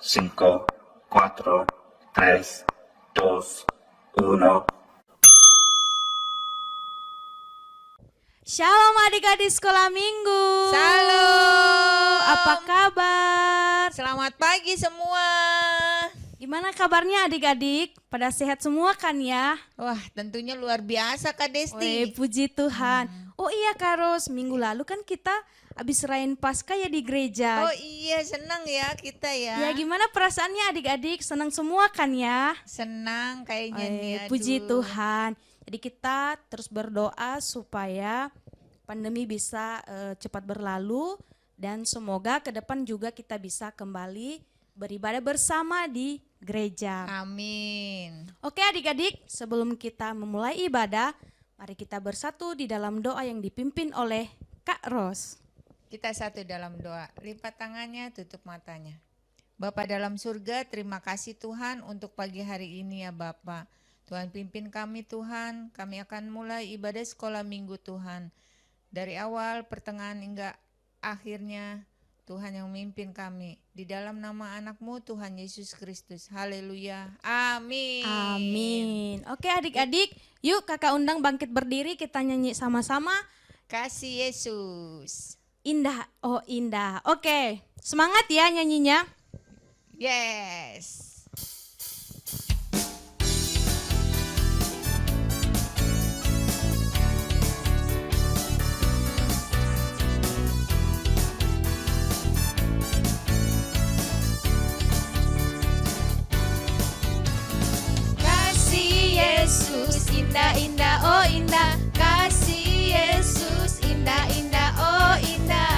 5, 4, 3, 2, 1. Shalom adik-adik sekolah minggu. Salam. Apa kabar? Selamat pagi semua. Gimana kabarnya adik-adik? Pada sehat semua kan ya? Wah, tentunya luar biasa Kak Wih, Desti. puji Tuhan. Oh iya Kak Ros, minggu lalu kan kita habis rayain Paskah ya di gereja. Oh iya, senang ya kita ya. Ya gimana perasaannya adik-adik? Senang semua kan ya? Senang kayaknya nih. Wih, Aduh. puji Tuhan. Jadi kita terus berdoa supaya pandemi bisa cepat berlalu dan semoga ke depan juga kita bisa kembali beribadah bersama di gereja. Amin. Oke adik-adik, sebelum kita memulai ibadah, mari kita bersatu di dalam doa yang dipimpin oleh Kak Ros. Kita satu dalam doa. Lipat tangannya, tutup matanya. Bapa dalam surga, terima kasih Tuhan untuk pagi hari ini ya Bapa. Tuhan pimpin kami Tuhan, kami akan mulai ibadah sekolah minggu Tuhan. Dari awal, pertengahan hingga akhirnya Tuhan yang memimpin kami. Di dalam nama anak-Mu Tuhan Yesus Kristus. Haleluya. Amin. Amin. Oke adik-adik, yuk kakak undang bangkit berdiri, kita nyanyi sama-sama. Kasih Yesus. Indah, oh indah. Oke, semangat ya nyanyinya. Yes. Kasih Yesus indah-indah, oh indah. Kasih Yesus indah-indah, oh indah.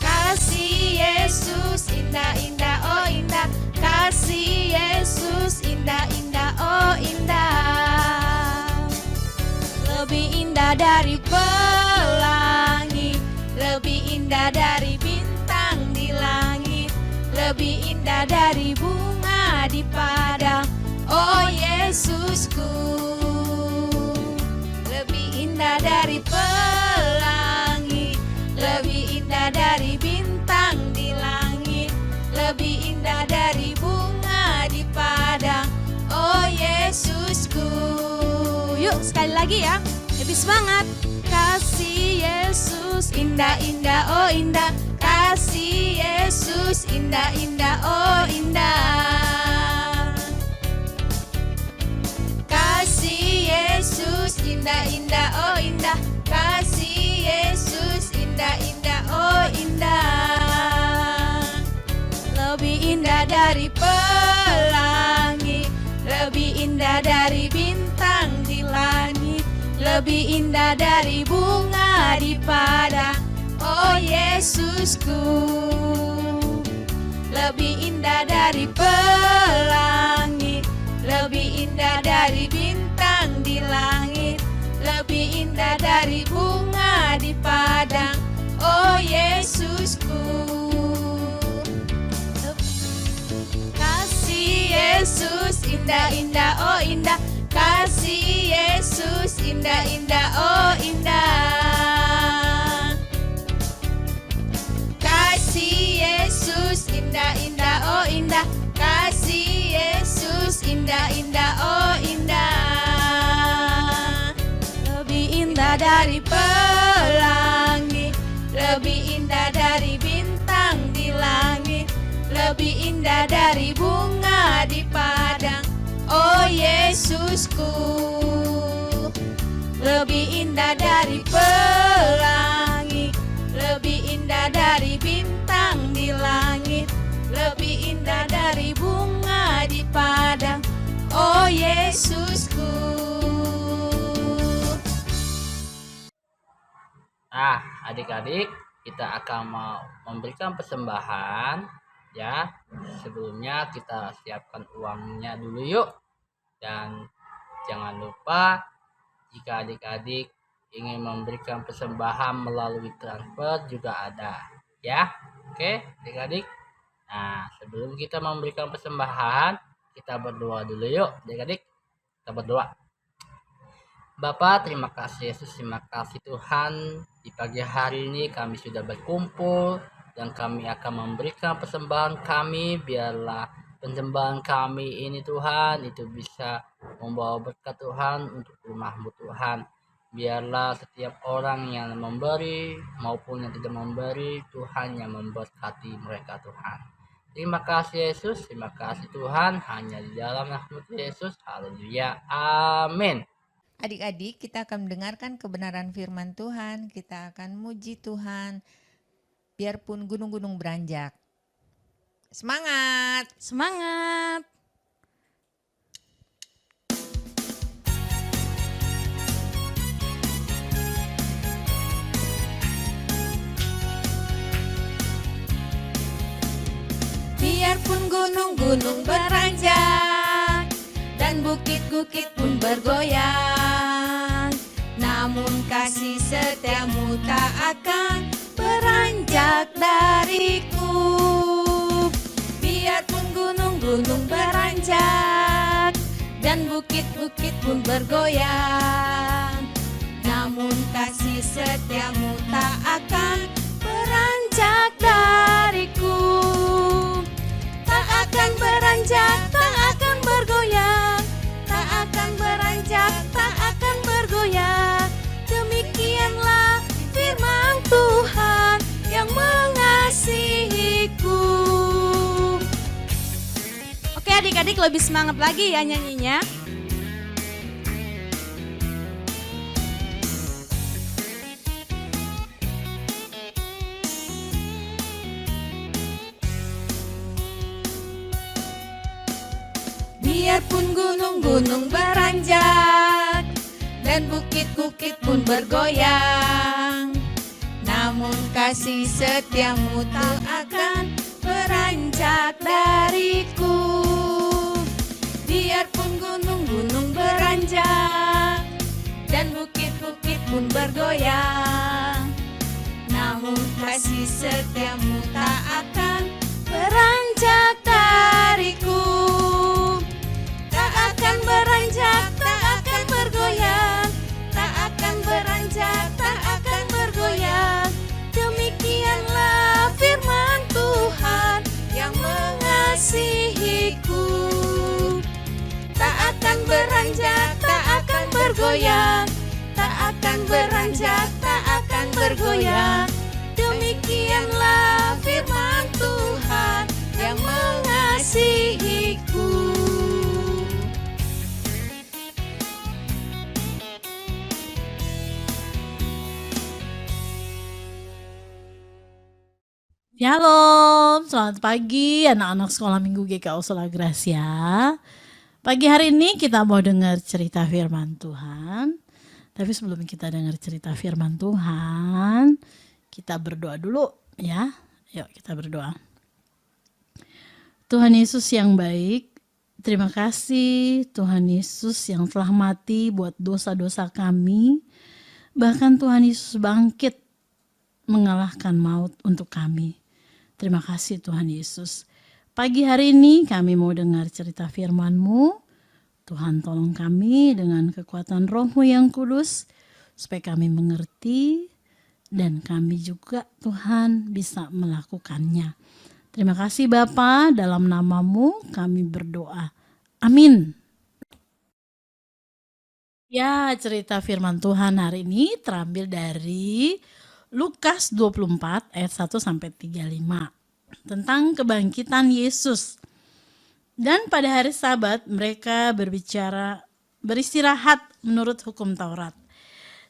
Kasih Yesus indah-indah, oh indah. Kasih Yesus indah-indah, oh indah. Lebih indah dari pelangi, lebih indah dari bintang di langit, lebih indah dari bunga di padang, oh Yesusku. Lebih indah dari pelangi, lebih indah dari bintang di langit, lebih indah dari bunga di padang, oh Yesusku. Yuk sekali lagi ya, lebih semangat. Kasih Yesus indah-indah, oh indah. Kasih Yesus indah-indah, oh indah. Kasih Yesus indah-indah, oh indah. Kasih Yesus indah-indah, oh indah. Lebih indah dari pelangi, lebih indah dari bintang di langit, lebih indah dari bunga di padang, oh Yesusku. Lebih indah dari pelangi, lebih indah dari bintang di langit, lebih indah dari bunga di padang, oh Yesusku. Kasih Yesus indah-indah, oh indah. Kasih Yesus indah-indah, oh indah. Kasih Yesus indah-indah, oh indah. Kasih Yesus indah-indah, oh indah. Lebih indah dari pelangi, lebih indah dari bintang di langit, lebih indah dari bunga di padang, oh Yesusku. Lebih indah dari pelangi, lebih indah dari bintang di langit, lebih indah dari bunga di padang, oh Yesusku. Nah, adik-adik, kita akan memberikan persembahan ya. Sebelumnya kita siapkan uangnya dulu yuk. Dan jangan lupa jika adik-adik ingin memberikan persembahan melalui transfer juga ada ya. Oke, adik-adik. Nah, sebelum kita memberikan persembahan, kita berdoa dulu yuk, adik-adik. Kita berdoa. Bapa, terima kasih Yesus, terima kasih Tuhan. Di pagi hari ini kami sudah berkumpul dan kami akan memberikan persembahan kami. Biarlah persembahan kami ini Tuhan itu bisa membawa berkat Tuhan untuk rumah-Mu Tuhan. Biarlah setiap orang yang memberi maupun yang tidak memberi, Tuhan yang memberkati mereka Tuhan. Terima kasih Yesus, terima kasih Tuhan, hanya di dalam nama Yesus. Haleluya, amin. Adik-adik, kita akan mendengarkan kebenaran firman Tuhan, kita akan muji Tuhan, biarpun gunung-gunung beranjak. Semangat! Semangat! Biarpun gunung-gunung beranjak dan bukit-bukit pun bergoyang, namun kasih setiamu tak akan beranjak dariku. Biarpun gunung-gunung beranjak dan bukit-bukit pun bergoyang, namun kasih setiamu tak akan beranjak dariku. Tak akan beranjak, tak akan bergoyang, tak akan beranjak, tak akan bergoyang. Demikianlah firman Tuhan yang mengasihiku. Oke adik-adik, lebih semangat lagi ya nyanyinya. Biarpun gunung-gunung beranjak dan bukit-bukit pun bergoyang, namun kasih setiamu tak akan beranjak dariku. Biarpun gunung-gunung beranjak dan bukit-bukit pun bergoyang, namun kasih setiamu tak akan beranjak dariku. Tak akan beranjak, tak akan bergoyang, tak akan beranjak, tak akan bergoyang. Demikianlah firman Tuhan yang mengasihiku. Tak akan beranjak, tak akan bergoyang, tak akan beranjak, tak akan bergoyang. Demikianlah firman Tuhan yang mengasihiku. Shalom, selamat pagi anak-anak sekolah minggu GKU Sola Gracia. Pagi hari ini kita mau dengar cerita firman Tuhan. Tapi sebelum kita dengar cerita firman Tuhan, kita berdoa dulu ya. Yuk kita berdoa. Tuhan Yesus yang baik, terima kasih Tuhan Yesus yang telah mati buat dosa-dosa kami. Bahkan Tuhan Yesus bangkit mengalahkan maut untuk kami. Terima kasih Tuhan Yesus. Pagi hari ini kami mau dengar cerita firman-Mu. Tuhan tolong kami dengan kekuatan Roh-Mu yang kudus, supaya kami mengerti dan kami juga Tuhan bisa melakukannya. Terima kasih Bapa, dalam nama-Mu kami berdoa. Amin. Ya, cerita firman Tuhan hari ini terambil dari Lukas 24 ayat 1 sampai 35 tentang kebangkitan Yesus. Dan pada hari Sabat mereka beristirahat menurut hukum Taurat.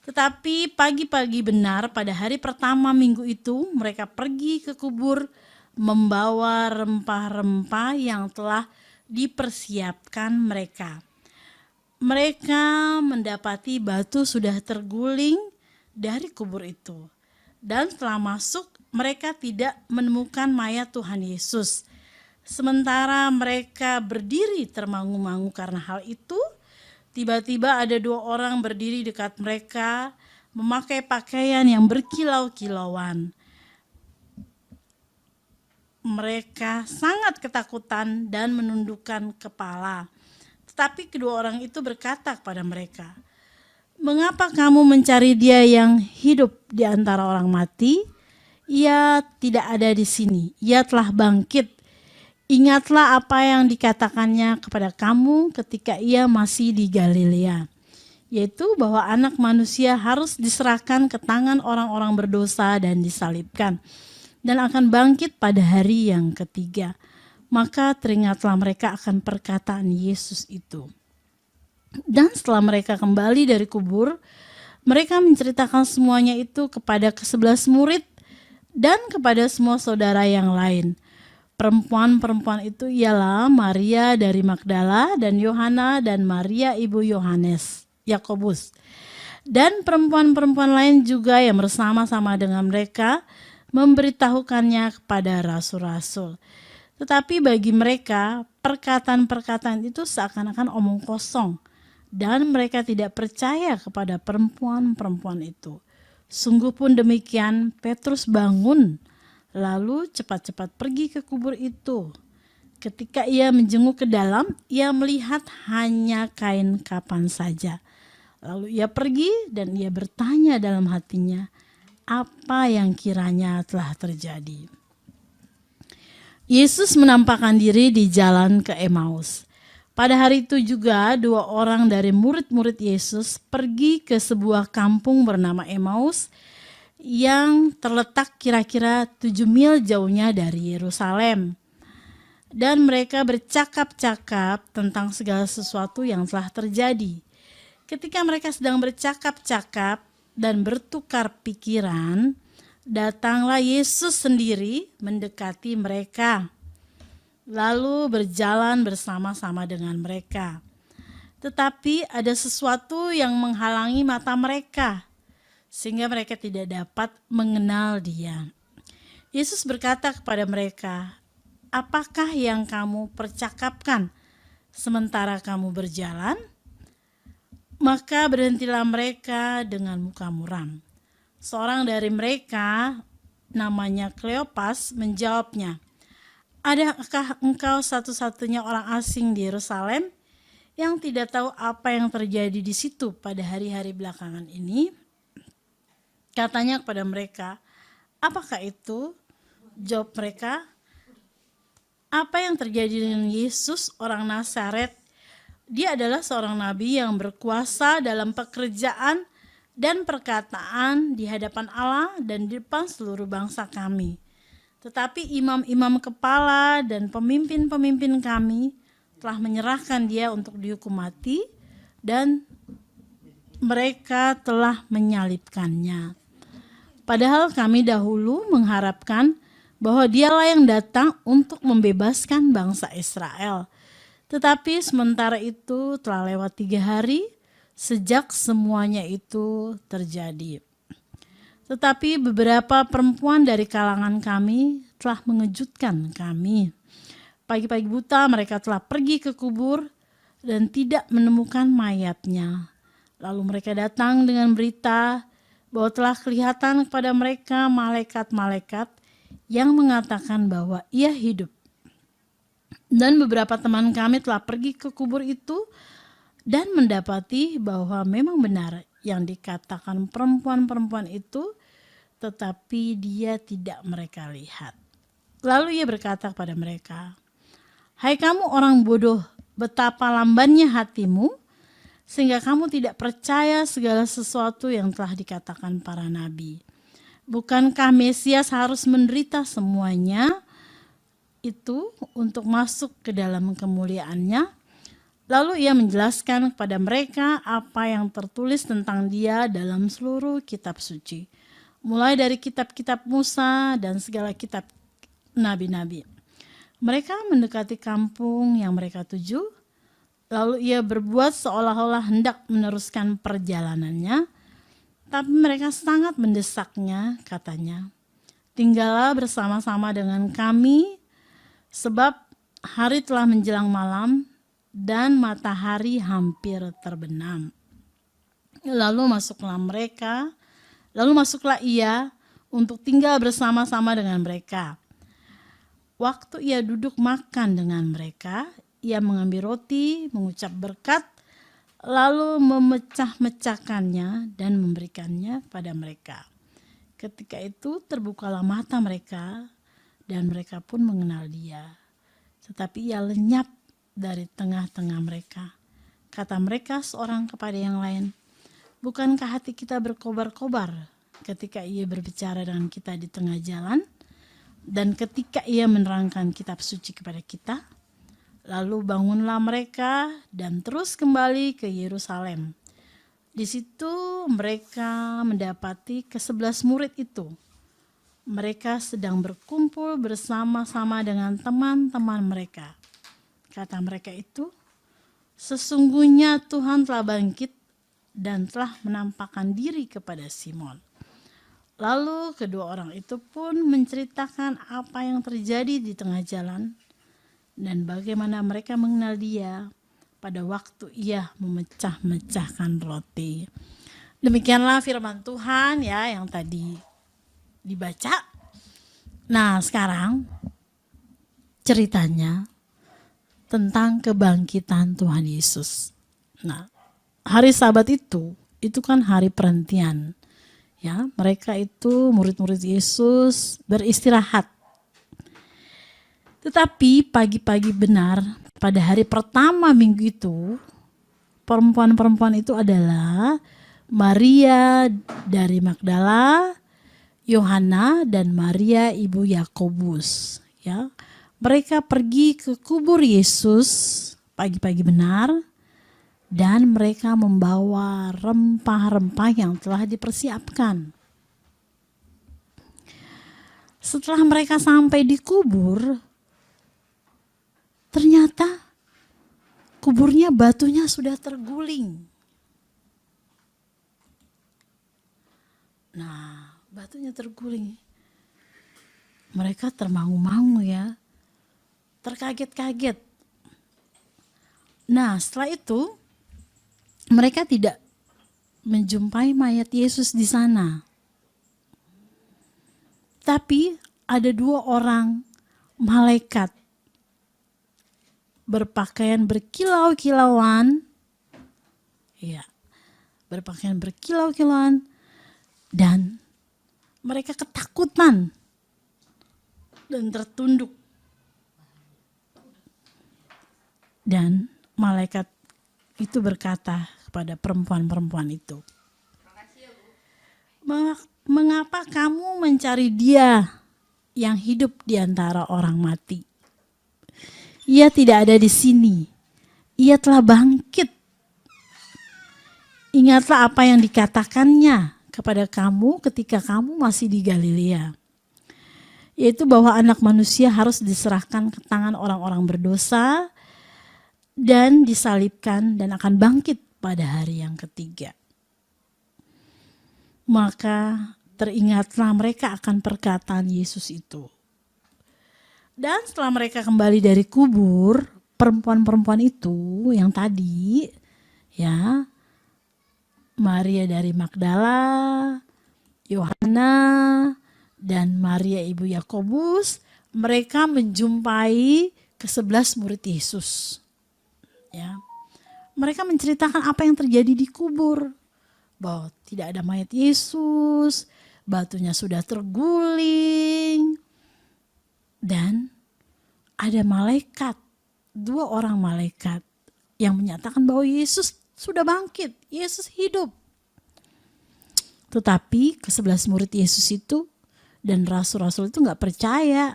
Tetapi pagi-pagi benar pada hari pertama minggu itu mereka pergi ke kubur membawa rempah-rempah yang telah dipersiapkan mereka. Mereka mendapati batu sudah terguling dari kubur itu. Dan setelah masuk, mereka tidak menemukan mayat Tuhan Yesus. Sementara mereka berdiri termangu-mangu karena hal itu, tiba-tiba ada 2 orang berdiri dekat mereka, memakai pakaian yang berkilau-kilauan. Mereka sangat ketakutan dan menundukkan kepala. Tetapi kedua orang itu berkata kepada mereka, "Mengapa kamu mencari Dia yang hidup di antara orang mati? ia tidak ada di sini, ia telah bangkit. Ingatlah apa yang dikatakannya kepada kamu ketika ia masih di Galilea, yaitu bahwa anak manusia harus diserahkan ke tangan orang-orang berdosa dan disalibkan, dan akan bangkit pada hari yang ketiga. Maka teringatlah mereka akan perkataan Yesus itu. Dan setelah mereka kembali dari kubur, mereka menceritakan semuanya itu kepada ke-11 murid dan kepada semua saudara yang lain. Perempuan-perempuan itu ialah Maria dari Magdala dan Yohana dan Maria ibu Yohanes, Yakobus. Dan perempuan-perempuan lain juga yang bersama-sama dengan mereka memberitahukannya kepada rasul-rasul. Tetapi bagi mereka, perkataan-perkataan itu seakan-akan omong kosong, dan mereka tidak percaya kepada perempuan-perempuan itu. Sungguh pun demikian, Petrus bangun, lalu cepat-cepat pergi ke kubur itu. Ketika ia menjenguk ke dalam, ia melihat hanya kain kapan saja. Lalu ia pergi dan ia bertanya dalam hatinya, apa yang kiranya telah terjadi. Yesus menampakkan diri di jalan ke Emmaus. Pada hari itu juga 2 orang dari murid-murid Yesus pergi ke sebuah kampung bernama Emmaus yang terletak kira-kira 7 mil jauhnya dari Yerusalem. Dan mereka bercakap-cakap tentang segala sesuatu yang telah terjadi. Ketika mereka sedang bercakap-cakap dan bertukar pikiran, datanglah Yesus sendiri mendekati mereka, lalu berjalan bersama-sama dengan mereka. Tetapi ada sesuatu yang menghalangi mata mereka, sehingga mereka tidak dapat mengenal Dia. Yesus berkata kepada mereka, apakah yang kamu percakapkan sementara kamu berjalan? Maka berhentilah mereka dengan muka muram. Seorang dari mereka, namanya Kleopas, menjawabnya, adakah engkau satu-satunya orang asing di Yerusalem yang tidak tahu apa yang terjadi di situ pada hari-hari belakangan ini? Katanya kepada mereka, apakah itu? Jawab mereka, apa yang terjadi dengan Yesus orang Nazaret? Dia adalah seorang nabi yang berkuasa dalam pekerjaan dan perkataan di hadapan Allah dan di depan seluruh bangsa kami. Tetapi imam-imam kepala dan pemimpin-pemimpin kami telah menyerahkan dia untuk dihukum mati dan mereka telah menyalibkannya. Padahal kami dahulu mengharapkan bahwa dialah yang datang untuk membebaskan bangsa Israel. Tetapi sementara itu telah lewat 3 hari sejak semuanya itu terjadi. Tetapi beberapa perempuan dari kalangan kami telah mengejutkan kami. Pagi-pagi buta mereka telah pergi ke kubur dan tidak menemukan mayatnya. Lalu mereka datang dengan berita bahwa telah kelihatan kepada mereka malaikat-malaikat yang mengatakan bahwa ia hidup. Dan beberapa teman kami telah pergi ke kubur itu dan mendapati bahwa memang benar yang dikatakan perempuan-perempuan itu, tetapi dia tidak mereka lihat. Lalu ia berkata kepada mereka, hai kamu orang bodoh, betapa lambannya hatimu, sehingga kamu tidak percaya segala sesuatu yang telah dikatakan para nabi. Bukankah Mesias harus menderita semuanya itu untuk masuk ke dalam kemuliaannya? Lalu ia menjelaskan kepada mereka apa yang tertulis tentang dia dalam seluruh kitab suci, mulai dari kitab-kitab Musa dan segala kitab nabi-nabi. Mereka mendekati kampung yang mereka tuju, lalu ia berbuat seolah-olah hendak meneruskan perjalanannya, tapi mereka sangat mendesaknya, katanya, tinggallah bersama-sama dengan kami, sebab hari telah menjelang malam dan matahari hampir terbenam. Lalu masuklah ia untuk tinggal bersama-sama dengan mereka. Waktu ia duduk makan dengan mereka, ia mengambil roti, mengucap berkat, lalu memecah-mecahkannya dan memberikannya pada mereka. Ketika itu terbukalah mata mereka dan mereka pun mengenal Dia. Tetapi Ia lenyap dari tengah-tengah mereka. Kata mereka seorang kepada yang lain, "Bukankah hati kita berkobar-kobar ketika Ia berbicara dengan kita di tengah jalan dan ketika Ia menerangkan kitab suci kepada kita?" Lalu bangunlah mereka dan terus kembali ke Yerusalem. Di situ mereka mendapati ke-11 murid itu. Mereka sedang berkumpul bersama-sama dengan teman-teman mereka. Kata mereka itu, "Sesungguhnya Tuhan telah bangkit dan telah menampakkan diri kepada Simon." Lalu kedua orang itu pun menceritakan apa yang terjadi di tengah jalan dan bagaimana mereka mengenal Dia pada waktu Ia memecah-mecahkan roti. Demikianlah firman Tuhan ya yang tadi dibaca. Nah, sekarang ceritanya tentang kebangkitan Tuhan Yesus. Nah, hari Sabat itu kan hari perhentian. Ya, mereka itu murid-murid Yesus beristirahat. Tetapi pagi-pagi benar pada hari pertama minggu itu, perempuan-perempuan itu adalah Maria dari Magdala, Yohana, dan Maria ibu Yakobus. Ya, mereka pergi ke kubur Yesus pagi-pagi benar dan mereka membawa rempah-rempah yang telah dipersiapkan. Setelah mereka sampai di kubur, ternyata kuburnya batunya sudah terguling. Nah, batunya terguling. Mereka termangu-mangu ya. Terkaget-kaget. Nah, setelah itu mereka tidak menjumpai mayat Yesus di sana. Tapi ada 2 orang malaikat berpakaian berkilau-kilauan, ya, berpakaian berkilau-kilauan, dan mereka ketakutan dan tertunduk. Dan malaikat itu berkata kepada perempuan-perempuan itu, "Mengapa kamu mencari Dia yang hidup di antara orang mati? Ia tidak ada di sini. Ia telah bangkit. Ingatlah apa yang dikatakannya kepada kamu ketika kamu masih di Galilea, yaitu bahwa Anak Manusia harus diserahkan ke tangan orang-orang berdosa dan disalibkan dan akan bangkit pada hari yang ketiga." Maka teringatlah mereka akan perkataan Yesus itu. Dan setelah mereka kembali dari kubur, perempuan-perempuan itu yang tadi, ya, Maria dari Magdala, Yohana, dan Maria ibu Yakobus, mereka menjumpai ke-11 murid Yesus. Ya. Mereka menceritakan apa yang terjadi di kubur, bahwa tidak ada mayat Yesus, batunya sudah terguling, dan ada malaikat, 2 orang malaikat yang menyatakan bahwa Yesus sudah bangkit, Yesus hidup. Tetapi ke-11 murid Yesus itu dan rasul-rasul itu gak percaya.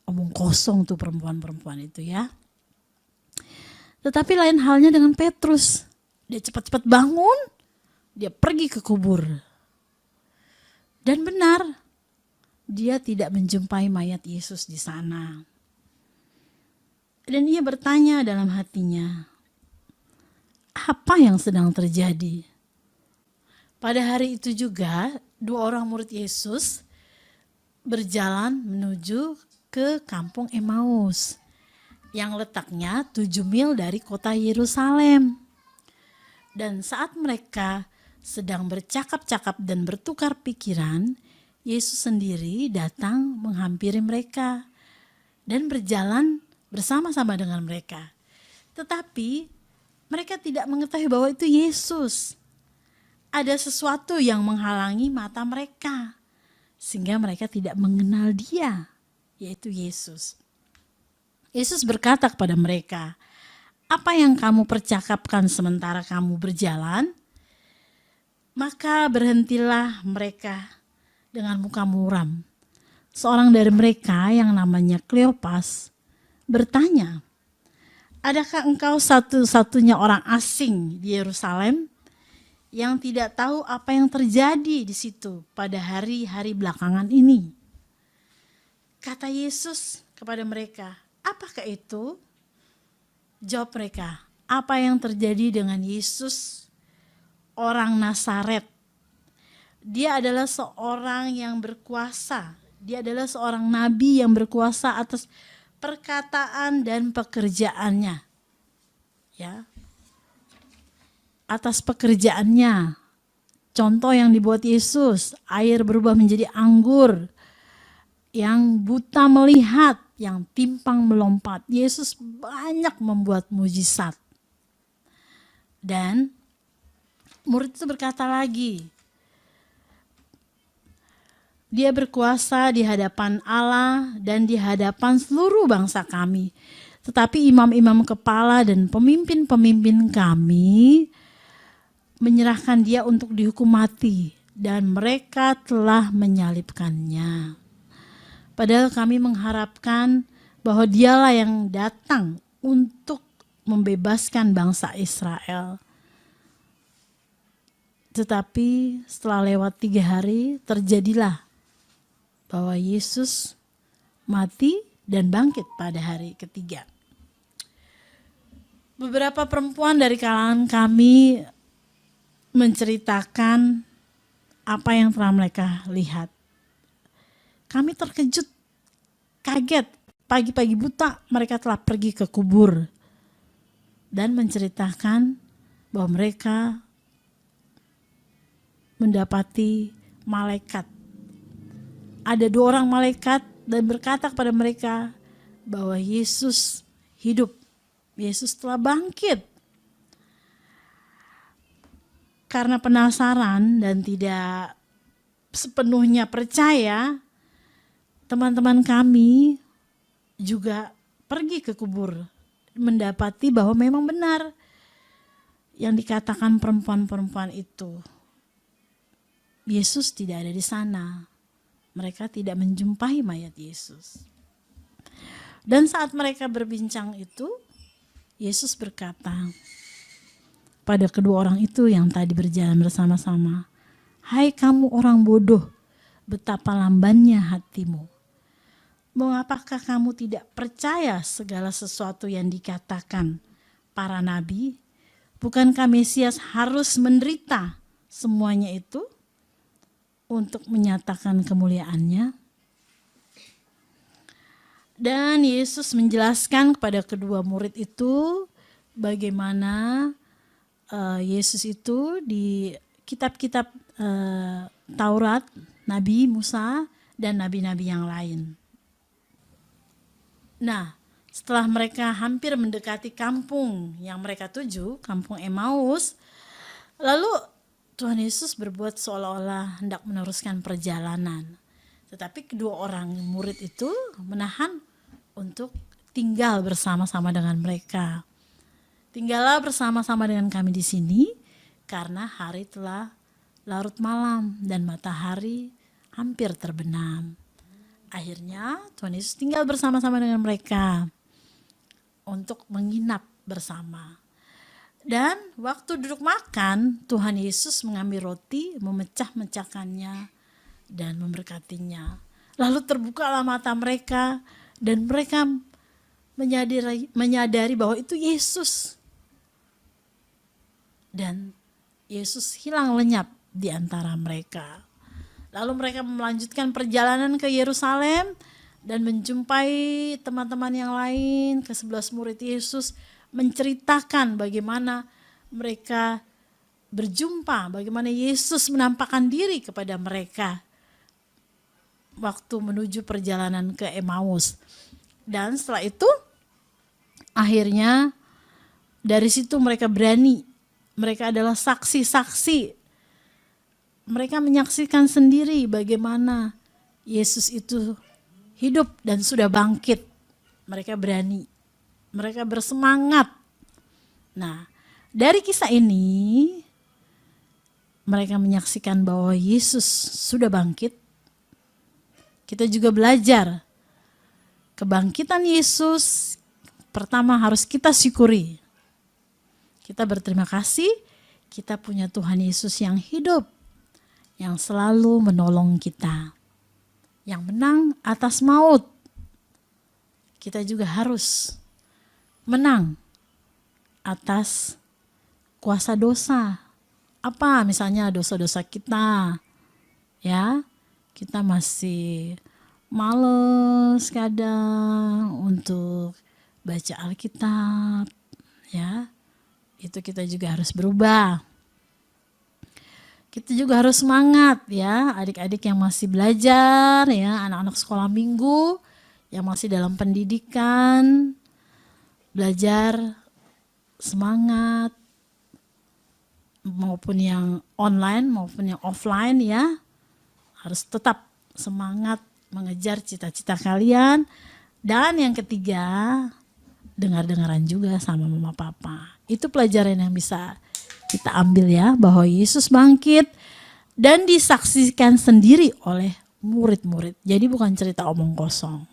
Omong kosong tuh perempuan-perempuan itu ya. Tetapi lain halnya dengan Petrus. Dia cepat-cepat bangun, dia pergi ke kubur. Dan benar, dia tidak menjumpai mayat Yesus di sana. Dan ia bertanya dalam hatinya, apa yang sedang terjadi? Pada hari itu juga 2 orang murid Yesus berjalan menuju ke kampung Emmaus yang letaknya 7 mil dari kota Yerusalem. Dan saat mereka sedang bercakap-cakap dan bertukar pikiran, Yesus sendiri datang menghampiri mereka dan berjalan bersama-sama dengan mereka. Tetapi mereka tidak mengetahui bahwa itu Yesus. ada sesuatu yang menghalangi mata mereka, sehingga mereka tidak mengenal Dia, yaitu Yesus. Yesus berkata kepada mereka, "Apa yang kamu percakapkan sementara kamu berjalan?" Maka berhentilah mereka dengan muka muram. Seorang dari mereka yang namanya Kleopas bertanya, "Adakah engkau satu-satunya orang asing di Yerusalem yang tidak tahu apa yang terjadi di situ pada hari-hari belakangan ini?" Kata Yesus kepada mereka, "Apakah itu?" Jawab mereka, "Apa yang terjadi dengan Yesus, orang Nazaret? Dia adalah seorang yang berkuasa. Dia adalah seorang nabi yang berkuasa atas perkataan dan pekerjaannya." Ya. Atas pekerjaannya. Contoh yang dibuat Yesus, air berubah menjadi anggur. Yang buta melihat, yang timpang melompat. Yesus banyak membuat mujizat. Dan murid itu berkata lagi, "Dia berkuasa di hadapan Allah dan di hadapan seluruh bangsa kami. Tetapi imam-imam kepala dan pemimpin-pemimpin kami menyerahkan Dia untuk dihukum mati, dan mereka telah menyalibkannya. Padahal kami mengharapkan bahwa Dialah yang datang untuk membebaskan bangsa Israel. Tetapi setelah lewat 3 hari terjadilah bahwa Yesus mati dan bangkit pada hari ketiga." Beberapa perempuan dari kalangan kami menceritakan apa yang telah mereka lihat. Kami terkejut, kaget. Pagi-pagi buta mereka telah pergi ke kubur dan menceritakan bahwa mereka mendapati malaikat. Ada 2 orang malaikat dan berkata kepada mereka bahwa Yesus hidup. Yesus telah bangkit. Karena penasaran dan tidak sepenuhnya percaya, teman-teman kami juga pergi ke kubur, mendapati bahwa memang benar yang dikatakan perempuan-perempuan itu. Yesus tidak ada di sana. Mereka tidak menjumpai mayat Yesus. Dan saat mereka berbincang itu, Yesus berkata pada kedua orang itu yang tadi berjalan bersama-sama, "Hai kamu orang bodoh, betapa lambannya hatimu. Mengapakah kamu tidak percaya segala sesuatu yang dikatakan para nabi? Bukankah Mesias harus menderita semuanya itu untuk menyatakan kemuliaannya?" Dan Yesus menjelaskan kepada kedua murid itu bagaimana Yesus itu di kitab-kitab Taurat, Nabi Musa dan nabi-nabi yang lain. Nah, setelah mereka hampir mendekati kampung yang mereka tuju, kampung Emmaus, lalu Tuhan Yesus berbuat seolah-olah hendak meneruskan perjalanan. Tetapi kedua orang murid itu menahan untuk tinggal bersama-sama dengan mereka. "Tinggallah bersama-sama dengan kami di sini, karena hari telah larut malam dan matahari hampir terbenam." Akhirnya Tuhan Yesus tinggal bersama-sama dengan mereka untuk menginap bersama. Dan waktu duduk makan, Tuhan Yesus mengambil roti, memecah-mecahkannya dan memberkatinya. Lalu terbukalah mata mereka dan mereka menyadari bahwa itu Yesus. Dan Yesus hilang lenyap di antara mereka. Lalu mereka melanjutkan perjalanan ke Yerusalem dan menjumpai teman-teman yang lain, ke-11 murid Yesus, menceritakan bagaimana mereka berjumpa, bagaimana Yesus menampakkan diri kepada mereka waktu menuju perjalanan ke Emmaus. Dan setelah itu akhirnya dari situ mereka berani, mereka adalah saksi-saksi Mereka menyaksikan sendiri bagaimana Yesus itu hidup dan sudah bangkit. Mereka berani, mereka bersemangat. Nah, dari kisah ini mereka menyaksikan bahwa Yesus sudah bangkit. Kita juga belajar kebangkitan Yesus pertama harus kita syukuri. Kita berterima kasih, kita punya Tuhan Yesus yang hidup, yang selalu menolong kita, yang menang atas maut. Kita juga harus menang atas kuasa dosa. Apa misalnya dosa-dosa kita, ya, kita masih males kadang untuk baca Alkitab, ya, itu kita juga harus berubah. Kita juga harus semangat, ya, adik-adik yang masih belajar, ya, anak-anak sekolah minggu yang masih dalam pendidikan, belajar semangat, maupun yang online maupun yang offline, ya, harus tetap semangat mengejar cita-cita kalian. Dan yang ketiga, dengar-dengaran juga sama mama papa. Itu pelajaran yang bisa kita ambil, ya, bahwa Yesus bangkit dan disaksikan sendiri oleh murid-murid. Jadi bukan cerita omong kosong.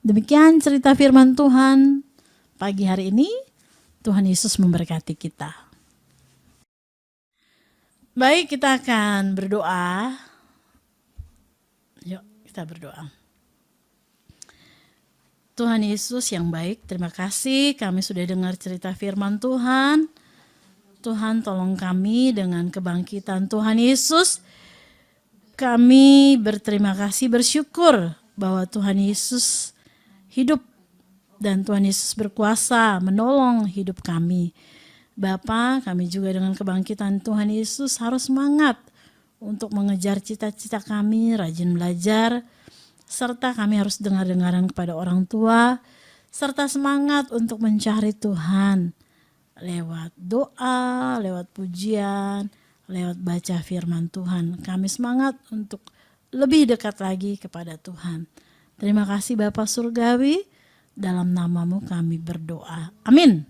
Demikian cerita firman Tuhan pagi hari ini. Tuhan Yesus memberkati kita. Baik, kita akan berdoa. Yuk, kita berdoa. Tuhan Yesus yang baik, terima kasih kami sudah dengar cerita firman Tuhan. Tuhan, tolong kami dengan kebangkitan Tuhan Yesus. Kami berterima kasih, bersyukur bahwa Tuhan Yesus hidup dan Tuhan Yesus berkuasa menolong hidup kami. Bapa, kami juga dengan kebangkitan Tuhan Yesus harus semangat untuk mengejar cita-cita kami, rajin belajar, serta kami harus dengar-dengaran kepada orang tua, serta semangat untuk mencari Tuhan lewat doa, lewat pujian, lewat baca firman Tuhan. Kami semangat untuk lebih dekat lagi kepada Tuhan. Terima kasih Bapa Surgawi, dalam namamu kami berdoa. Amin.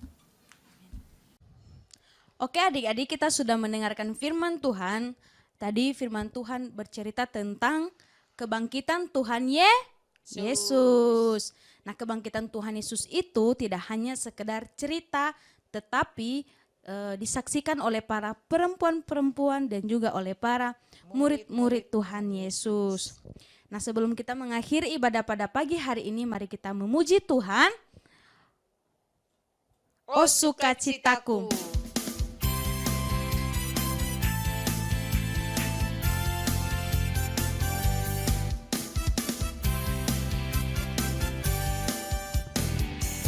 Oke adik-adik, kita sudah mendengarkan firman Tuhan. Tadi firman Tuhan bercerita tentang kebangkitan Tuhan Yesus. Nah, kebangkitan Tuhan Yesus itu tidak hanya sekedar cerita, tetapi disaksikan oleh para perempuan-perempuan dan juga oleh para murid-murid Tuhan Yesus. Nah, sebelum kita mengakhiri ibadah pada pagi hari ini, mari kita memuji Tuhan. Oh sukacitaku.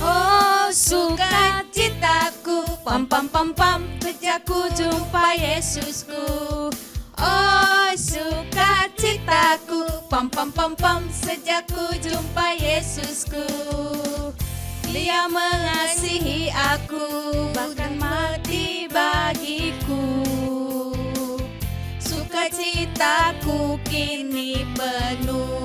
Oh sukacitaku, pam pam pam pam, sejak ku jumpa Yesusku. Oh sukacitaku, pam pam pam pam, sejak ku jumpa Yesusku. Dia mengasihi aku, bahkan mati bagiku. Sukacitaku kini penuh.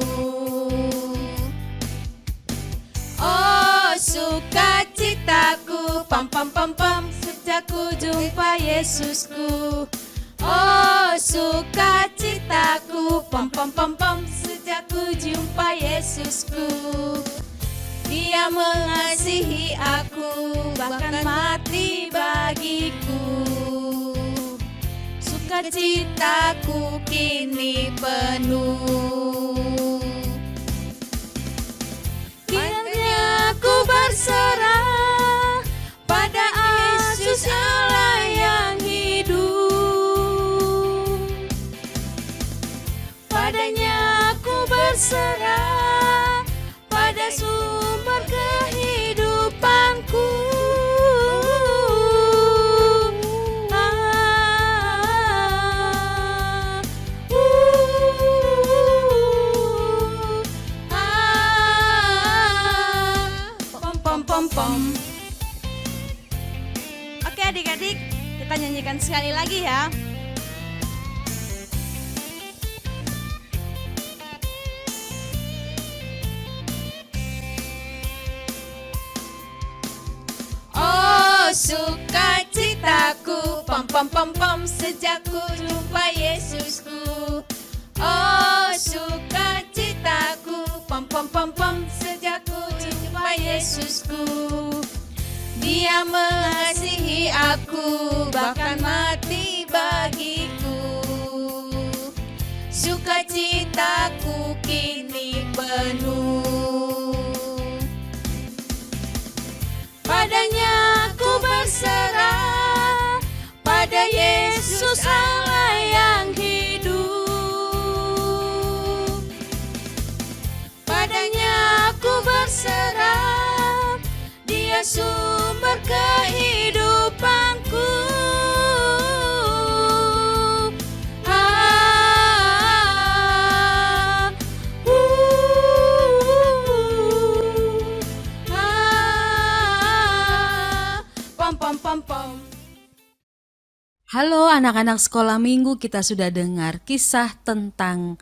Oh sukacitaku, pam pam pam pam, sejak ku jumpa Yesusku. Oh sukacitaku, pam pam pam pam, sejak ku jumpa Yesusku. Dia mengasihi aku, bahkan mati bagiku. Sukacitaku kini penuh. Kiranya ku berserah pada Yesus Allah yang hidup. Padanya ku berserah, pada sumber kehidupanku. Pom. Oke adik-adik, kita nyanyikan sekali lagi ya. pam pam pam sejak ku jumpa Yesusku. Oh sukacitaku, pam pam pam pam sejak ku jumpa Yesusku. Dia mengasihi aku, bahkan mati bagiku. Sukacitaku kini penuh. Padanya ku berserah, pada Yesus Allah yang hidup. Padanya ku berserah, Dia sumber kehidupanku. Pam pam pam pam. Halo anak-anak sekolah minggu, kita sudah dengar kisah tentang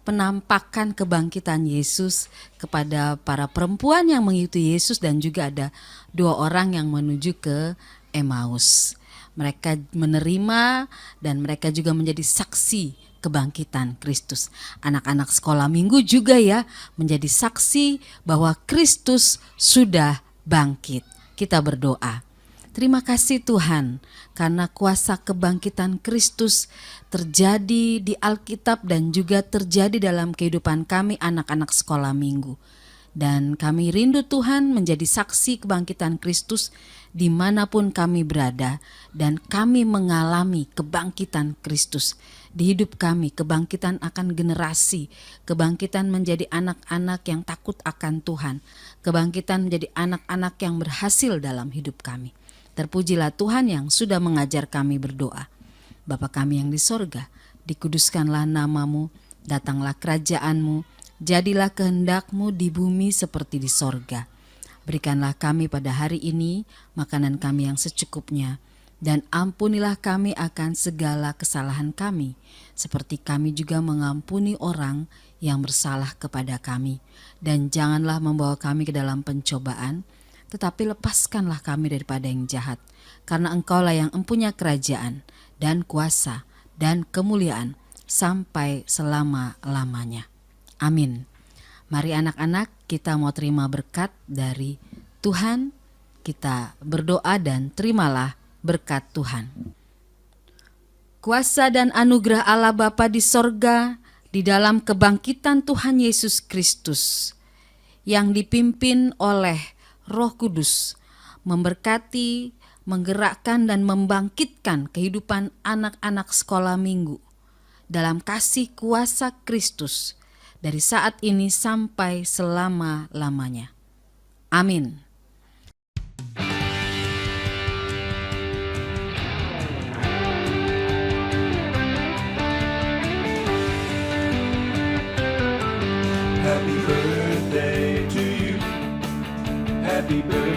penampakan kebangkitan Yesus kepada para perempuan yang mengikuti Yesus, dan juga ada 2 orang yang menuju ke Emmaus. Mereka menerima dan mereka juga menjadi saksi kebangkitan Kristus. Anak-anak sekolah minggu juga ya menjadi saksi bahwa Kristus sudah bangkit. Kita berdoa. Terima kasih Tuhan, karena kuasa kebangkitan Kristus terjadi di Alkitab dan juga terjadi dalam kehidupan kami anak-anak sekolah minggu. Dan kami rindu Tuhan menjadi saksi kebangkitan Kristus dimanapun kami berada, dan kami mengalami kebangkitan Kristus di hidup kami, kebangkitan akan generasi, kebangkitan menjadi anak-anak yang takut akan Tuhan, kebangkitan menjadi anak-anak yang berhasil dalam hidup kami. Terpujilah Tuhan yang sudah mengajar kami berdoa. Bapa kami yang di sorga, dikuduskanlah namamu, datanglah kerajaan-Mu, jadilah kehendak-Mu di bumi seperti di sorga. Berikanlah kami pada hari ini makanan kami yang secukupnya, dan ampunilah kami akan segala kesalahan kami, seperti kami juga mengampuni orang yang bersalah kepada kami. Dan janganlah membawa kami ke dalam pencobaan, tetapi lepaskanlah kami daripada yang jahat, karena Engkaulah yang empunya kerajaan dan kuasa dan kemuliaan sampai selama-lamanya. Amin. Mari anak-anak, kita mau terima berkat dari Tuhan. Kita berdoa dan terimalah berkat Tuhan. Kuasa dan anugerah Allah Bapa di sorga, di dalam kebangkitan Tuhan Yesus Kristus, yang dipimpin oleh Roh Kudus, memberkati, menggerakkan dan membangkitkan kehidupan anak-anak sekolah minggu dalam kasih kuasa Kristus dari saat ini sampai selama-lamanya. Amin. Happy birthday to you. Happy birthday.